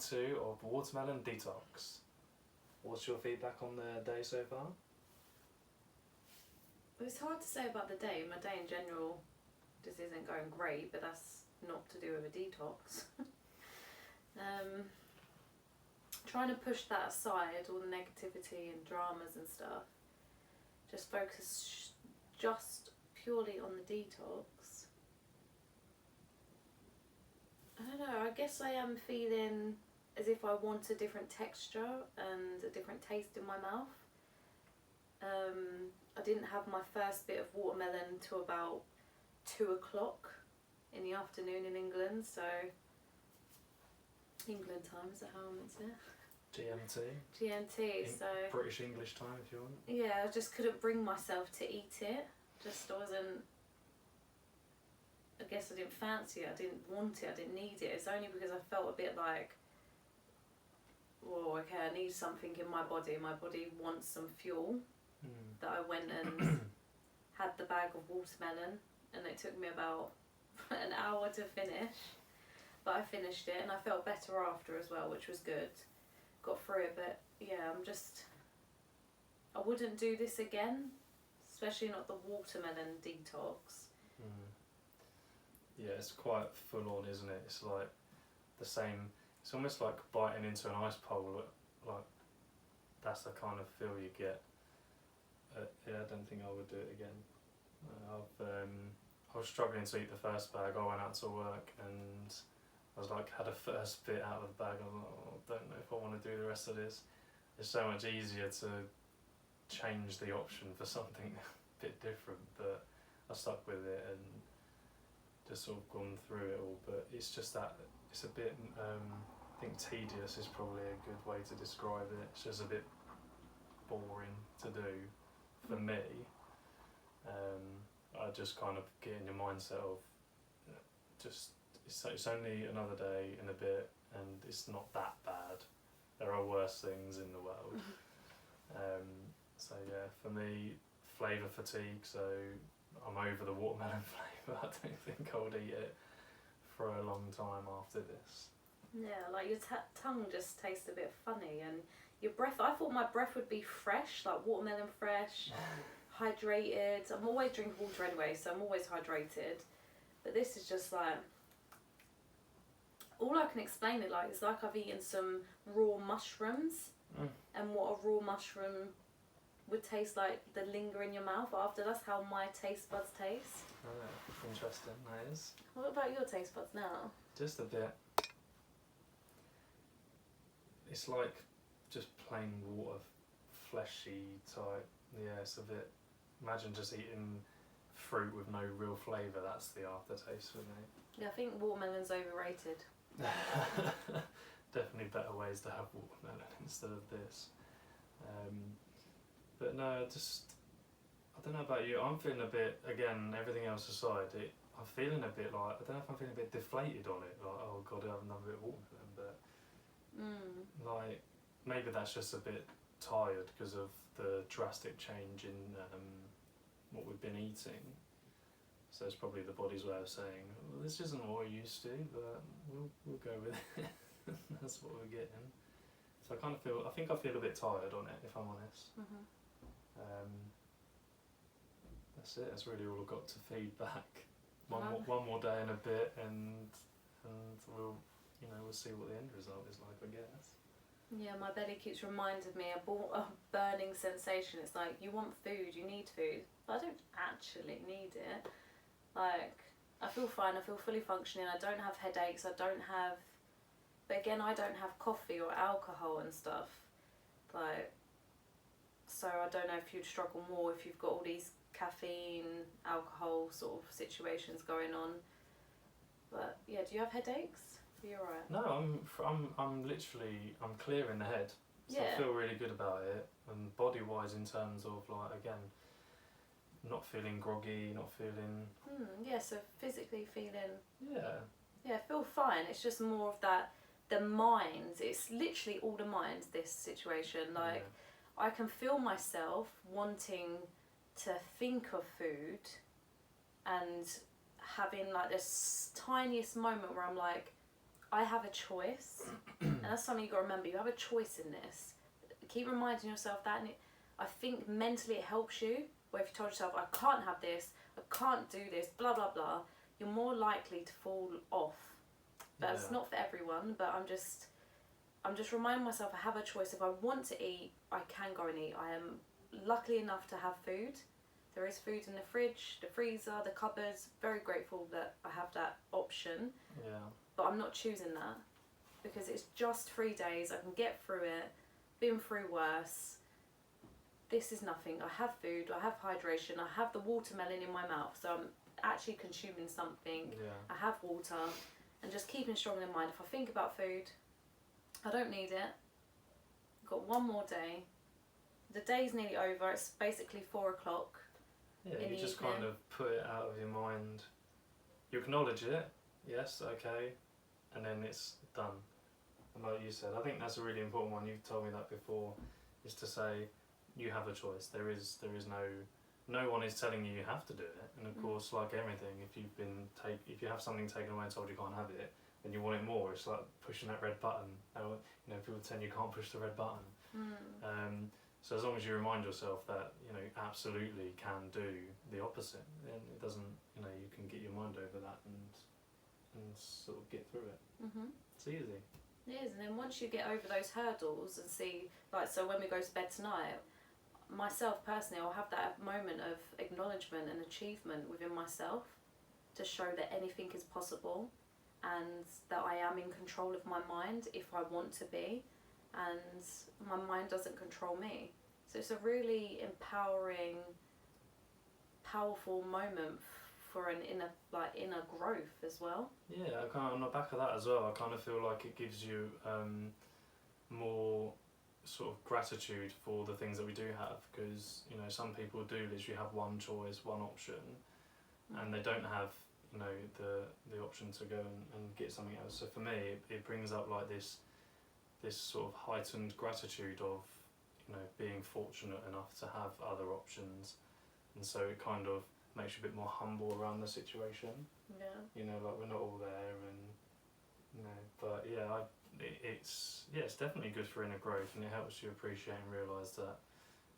2 of Watermelon Detox. What's your feedback on the day so far? It's hard to say about the day. My day in general just isn't going great, but that's not to do with a detox. Trying to push that aside, all the negativity and dramas and stuff. Just focus just purely on the detox. I don't know, I guess I am feeling as if I want a different texture and a different taste in my mouth. I didn't have my first bit of watermelon till about 2 o'clock in the afternoon in England, so England time, is that how I'm into it? GMT, so British English time if you want. yeah, I just couldn't bring myself to eat it. Just wasn't, I guess I didn't fancy it, I didn't want it, I didn't need it. It's only because I felt a bit like, whoa, okay, I need something in my body wants some fuel, that I went and had the bag of watermelon, and it took me about an hour to finish, but I finished it and I felt better after as well, which was good. Got through it, but yeah, I wouldn't do this again, especially not the watermelon detox. Yeah, it's quite full on, isn't it? It's like the same, it's almost like biting into an ice pole, like that's the kind of feel you get. Yeah, I don't think I would do it again. I was struggling to eat the first bag. I went out to work and I was like, had a first bit out of the bag. I was like, oh, I don't know if I want to do the rest of this. It's so much easier to change the option for something a bit different, but I stuck with it and just sort of gone through it all. But it's just that, it's a bit, I think tedious is probably a good way to describe it. It's just a bit boring to do for me. I just kind of get in your mindset of just, it's only another day and a bit and it's not that bad. There are worse things in the world. So yeah, for me, flavour fatigue, so I'm over the watermelon flavour. I don't think I would eat it for a long time after this. Yeah, like your tongue just tastes a bit funny, and your breath, I thought my breath would be fresh, like watermelon fresh, hydrated. I'm always drinking water anyway, so I'm always hydrated. But this is just like, all I can explain it like, it's like I've eaten some raw mushrooms, and what a raw mushroom would taste like, the linger in your mouth after. That's how my taste buds taste. Oh, interesting, that is. What about your taste buds now? Just a bit. It's like just plain water, fleshy type. Yeah, it's a bit, imagine just eating fruit with no real flavour. That's the aftertaste for me. Yeah, I think watermelon's overrated. Definitely better ways to have watermelon instead of this. But no, I don't know about you, I'm feeling a bit, again, everything else aside, I'm feeling a bit like, I don't know if I'm feeling a bit deflated on it, like, oh god, I have another bit of watermelon, but like, maybe that's just a bit tired because of the drastic change in what we've been eating. So it's probably the body's way of saying, well, this isn't what we're used to, but we'll go with it. That's what we're getting. So I think I feel a bit tired on it, if I'm honest. That's it. That's really all I've got to feed back. One more day and a bit, and we'll see what the end result is like, I guess. Yeah, my belly keeps reminding me of a burning sensation. It's like, you want food, you need food, but I don't actually need it. Like, I feel fine, I feel fully functioning, I don't have headaches, but again, I don't have coffee or alcohol and stuff. Like, so I don't know if you'd struggle more if you've got all these caffeine, alcohol sort of situations going on. But yeah, do you have headaches? Are you alright? No, I'm clear in the head. So yeah. I feel really good about it, and body-wise in terms of, like, again, not feeling groggy, not feeling... yeah, so physically feeling... Yeah. Yeah, I feel fine. It's just more of that, the mind. It's literally all the mind, this situation. Like, I can feel myself wanting to think of food and having like this tiniest moment where I'm like, I have a choice, and that's something you got to remember. You have a choice in this. Keep reminding yourself that, and I think mentally it helps you. Where if you told yourself, I can't have this, I can't do this, blah blah blah, you're more likely to fall off. But it's not for everyone. But I'm just reminding myself I have a choice. If I want to eat, I can go and eat. I am lucky enough to have food. There is food in the fridge, the freezer, the cupboards. Very grateful that I have that option. Yeah. But I'm not choosing that because it's just 3 days. I can get through it. Been through worse. This is nothing. I have food. I have hydration. I have the watermelon in my mouth. So I'm actually consuming something. Yeah. I have water. And just keeping strong in mind. If I think about food, I don't need it. I've got one more day. The day's nearly over. It's basically 4 o'clock. Yeah, you just kind of put it out of your mind. You acknowledge it, yes, okay, and then it's done. And like you said, I think that's a really important one. You've told me that before, is to say you have a choice. There is no one is telling you have to do it. And of course, like everything, if you have something taken away and told you can't have it, then you want it more. It's like pushing that red button. People tell you can't push the red button. So as long as you remind yourself that you absolutely can do the opposite, then it doesn't. You can get your mind over that and sort of get through it. It's easy. It is, and then once you get over those hurdles and see, so when we go to bed tonight, myself personally, I'll have that moment of acknowledgement and achievement within myself to show that anything is possible and that I am in control of my mind if I want to be. And my mind doesn't control me. So it's a really empowering, powerful moment for an inner growth as well. Yeah, on the back of that as well, I kind of feel like it gives you more sort of gratitude for the things that we do have, because some people do literally have one choice, one option, and they don't have the option to go and get something else. So for me, it brings up like this sort of heightened gratitude of being fortunate enough to have other options, and so it kind of makes you a bit more humble around the situation. Like we're not all there, and but yeah, it's definitely good for inner growth, and it helps you appreciate and realise that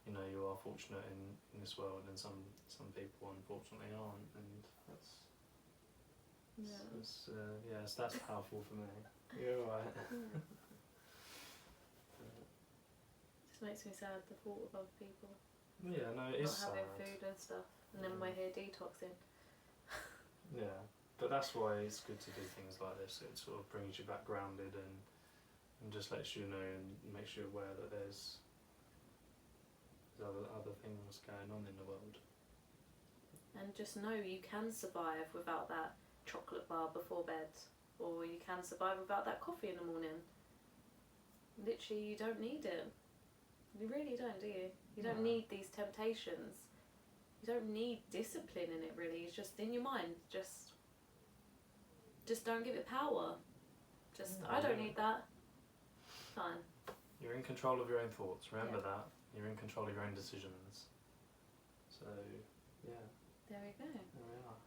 you are fortunate in this world, and some people unfortunately aren't, and that's powerful for me. You're right. Just makes me sad, the thought of other people it is sad. Not having food and stuff, and then we're here detoxing. Yeah, but that's why it's good to do things like this. It sort of brings you back grounded and just lets you know and makes you aware that there's other things going on in the world. And just know you can survive without that chocolate bar before bed, or you can survive without that coffee in the morning. Literally, you don't need it. You really don't, do you? You don't need these temptations. You don't need discipline in it, really. It's just in your mind. Just don't give it power. I don't need that. Fine. You're in control of your own thoughts. Remember that. You're in control of your own decisions. So, yeah. There we go. There we are.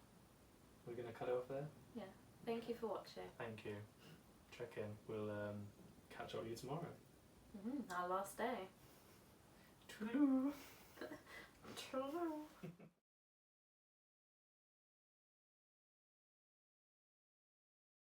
We're going to cut it off there? Yeah. Thank you for watching. Thank you. Check in. We'll catch up with you tomorrow. Our last day. Toodaloo. Toodaloo.